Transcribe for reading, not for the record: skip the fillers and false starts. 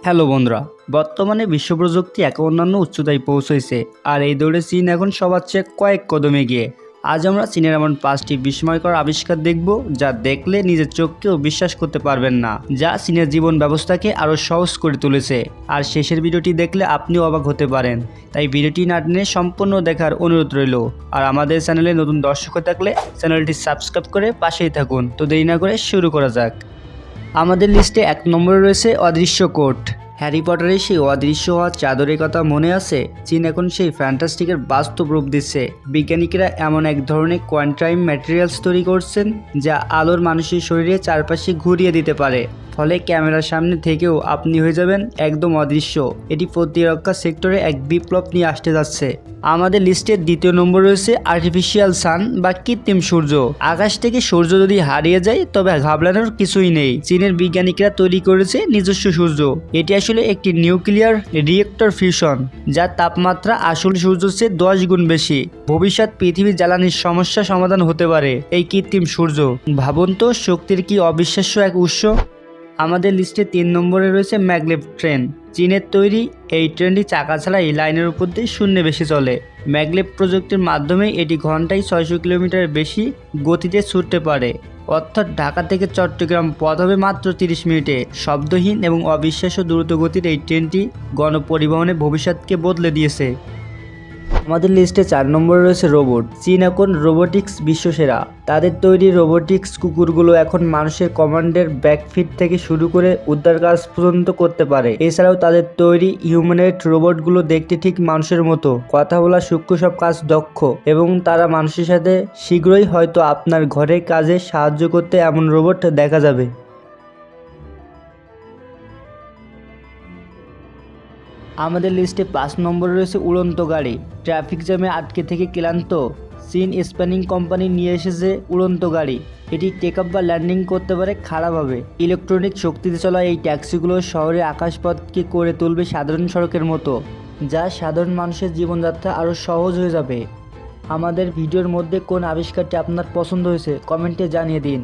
Hello বন্ধুরা, বর্তমানে বিশ্ব প্রযুক্তি এক অন্যান্য উচ্চতায় পৌঁছেছে আর এই দৌড়ে চীন এখন সবার চেয়ে কয়েক কদম এগিয়ে। আজ আমরা চীনের এমন 5টি বিস্ময়কর আবিষ্কার দেখব যা দেখলে নিজের চোখকেও বিশ্বাস করতে পারবেন না, যা চীনের জীবন ব্যবস্থাকে আরও সহজ করে তুলেছে। আর শেষের ভিডিওটি দেখলে আপনিও অবাক হতে পারেন, তাই ভিডিওটি না টেনে সম্পূর্ণ দেখার অনুরোধ রইল। আর আমাদের চ্যানেলে নতুন দর্শক হয়ে থাকলে চ্যানেলটি সাবস্ক্রাইব করে পাশেই থাকুন। তো দেরি না করে শুরু করা যাক। আমাদের লিস্টে 1 নম্বরে রয়েছে অদৃশ্য কোট। হ্যারি পটারের সেই অদৃশ্য হওয়া চাদরের কথা মনে আছে? চীন এখন সেই ফ্যান্টাস্টিকের বাস্তব রূপ দিচ্ছে। বিজ্ঞানীরা এমন এক ধরনের কোয়ান্টাম ম্যাটেরিয়ালস তৈরি করছেন যা আলোর মানুষের শরীরে চারপাশে ঘুরিয়ে দিতে পারে, ফলে ক্যামেরার সামনে থেকেও আপনি হয়ে যাবেন একদম অদৃশ্য। এটি প্রতিরক্ষা সেক্টরে এক বিপ্লব নিয়ে আসতে যাচ্ছে। আমাদের লিস্টের 2য় নম্বর রয়েছে আর্টিফিশিয়াল সান বা কৃত্রিম সূর্য। আকাশ থেকে সূর্য যদি হারিয়ে যায় তবে ঘাবড়ানোর কিছুই নেই। চীনের বিজ্ঞানীরা তৈরি করেছে নিজস্ব সূর্য। এটি আসলে একটি নিউক্লিয়ার রিয়েক্টর ফিউশন, যার তাপমাত্রা আসল সূর্যের চেয়ে 10 গুণ বেশি। ভবিষ্যৎ পৃথিবীর জ্বালানির সমস্যা সমাধান হতে পারে এই কৃত্রিম সূর্য। ভাবুন তো, শক্তির কি অবিশ্বাস্য এক উৎস। আমাদের লিস্টে 3 নম্বরে রয়েছে ম্যাগলেভ ট্রেন। চীনের তৈরি এই ট্রেনটি চাকা ছাড়াই লাইনের উপর দিয়ে শূন্যে বেশি চলে। ম্যাগলেভ প্রযুক্তির মাধ্যমে এটি ঘন্টায় 600 কিলোমিটার বেশি গতিতে ছুটতে পারে। অর্থাৎ ঢাকা থেকে চট্টগ্রাম পথ হবে মাত্র 30 মিনিটে। শব্দহীন এবং অবিশ্বাস্য দ্রুত গতির এই ট্রেনটি গণপরিবহনের ভবিষ্যৎকে বদলে দিয়েছে। আমাদের লিস্টে 4 নম্বরে রয়েছে রোবট। চীন এখন রোবোটিক্স বিশ্বসেরা। তাদের তৈরি রোবোটিক্স কুকুরগুলো এখন মানুষের কমান্ডের ব্যাকফিট থেকে শুরু করে উদ্ধার কাজ পর্যন্ত করতে পারে। এছাড়াও তাদের তৈরি হিউম্যানয়েড রোবটগুলো দেখতে ঠিক মানুষের মতো, কথা বলা, সূক্ষ্ম সব কাজ দক্ষ, এবং তারা মানুষের সাথে শীঘ্রই হয়তো আপনার ঘরের কাজে সাহায্য করতে এমন রোবট দেখা যাবে। আমাদের লিস্টে 5 নম্বরে রয়েছে উড়ন্ত গাড়ি। ট্রাফিক জ্যামে আটকে থেকে ক্লান্ত চীন স্প্যানিং কোম্পানি নিয়ে এসেছে উড়ন্ত গাড়ি। এটি টেক আপ বা ল্যান্ডিং করতে পারে খাড়াভাবে। ইলেকট্রনিক শক্তিতে চলা এই ট্যাক্সিগুলো শহরে আকাশপথকে করে তুলবে সাধারণ সড়কের মতো, যা সাধারণ মানুষের জীবনযাত্রা আরও সহজ হয়ে যাবে। আমাদের ভিডিওর মধ্যে কোন আবিষ্কারটি আপনার পছন্দ হয়েছে কমেন্টে জানিয়ে দিন।